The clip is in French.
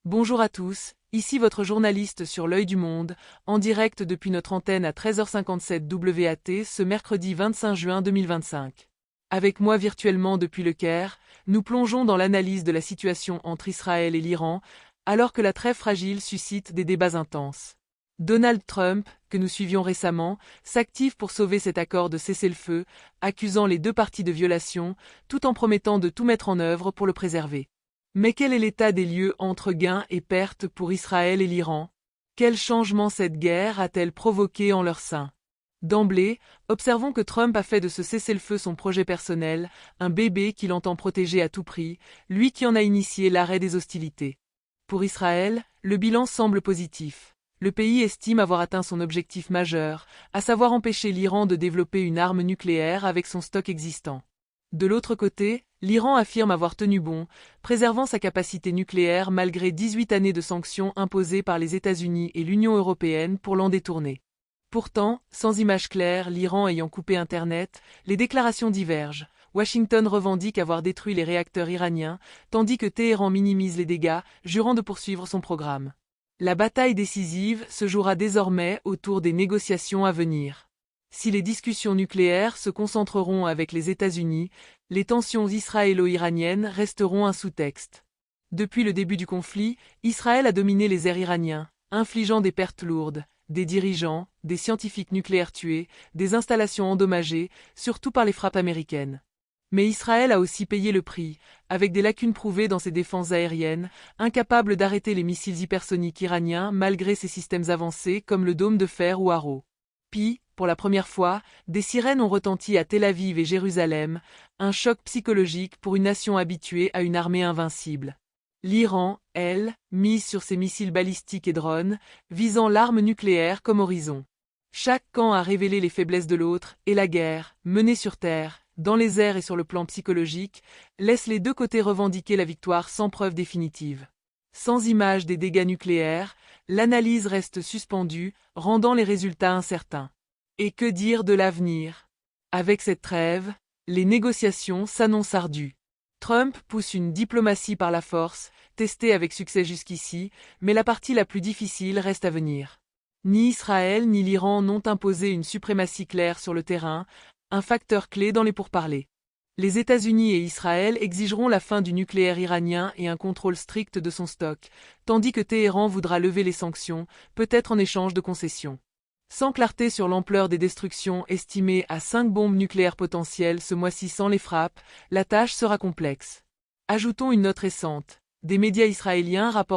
Bonjour à tous, ici votre journaliste sur l'Œil du Monde, en direct depuis notre antenne à 13h57 WAT ce mercredi 25 juin 2025. Avec moi virtuellement depuis Le Caire, nous plongeons dans l'analyse de la situation entre Israël et l'Iran, alors que la trêve fragile suscite des débats intenses. Donald Trump, que nous suivions récemment, s'active pour sauver cet accord de cessez-le-feu, accusant les deux parties de violation, tout en promettant de tout mettre en œuvre pour le préserver. Mais quel est l'état des lieux entre gains et pertes pour Israël et l'Iran? Quel changement cette guerre a-t-elle provoqué en leur sein? D'emblée, observons que Trump a fait de ce cessez-le-feu son projet personnel, un bébé qu'il entend protéger à tout prix, lui qui en a initié l'arrêt des hostilités. Pour Israël, le bilan semble positif. Le pays estime avoir atteint son objectif majeur, à savoir empêcher l'Iran de développer une arme nucléaire avec son stock existant. De l'autre côté, l'Iran affirme avoir tenu bon, préservant sa capacité nucléaire malgré 18 années de sanctions imposées par les États-Unis et l'Union européenne pour l'en détourner. Pourtant, sans image claire, l'Iran ayant coupé Internet, les déclarations divergent. Washington revendique avoir détruit les réacteurs iraniens, tandis que Téhéran minimise les dégâts, jurant de poursuivre son programme. La bataille décisive se jouera désormais autour des négociations à venir. Si les discussions nucléaires se concentreront avec les États-Unis, les tensions israélo-iraniennes resteront un sous-texte. Depuis le début du conflit, Israël a dominé les airs iraniens, infligeant des pertes lourdes, des dirigeants, des scientifiques nucléaires tués, des installations endommagées, surtout par les frappes américaines. Mais Israël a aussi payé le prix, avec des lacunes prouvées dans ses défenses aériennes, incapable d'arrêter les missiles hypersoniques iraniens malgré ses systèmes avancés comme le dôme de fer ou Arrow. Puis, pour la première fois, des sirènes ont retenti à Tel Aviv et Jérusalem, un choc psychologique pour une nation habituée à une armée invincible. L'Iran, elle, mise sur ses missiles balistiques et drones, visant l'arme nucléaire comme horizon. Chaque camp a révélé les faiblesses de l'autre, et la guerre, menée sur terre, dans les airs et sur le plan psychologique, laisse les deux côtés revendiquer la victoire sans preuve définitive. Sans image des dégâts nucléaires, l'analyse reste suspendue, rendant les résultats incertains. Et que dire de l'avenir? Avec cette trêve, les négociations s'annoncent ardues. Trump pousse une diplomatie par la force, testée avec succès jusqu'ici, mais la partie la plus difficile reste à venir. Ni Israël ni l'Iran n'ont imposé une suprématie claire sur le terrain, un facteur clé dans les pourparlers. Les États-Unis et Israël exigeront la fin du nucléaire iranien et un contrôle strict de son stock, tandis que Téhéran voudra lever les sanctions, peut-être en échange de concessions. Sans clarté sur l'ampleur des destructions estimées à 5 bombes nucléaires potentielles ce mois-ci sans les frappes, la tâche sera complexe. Ajoutons une note récente. Des médias israéliens rapportent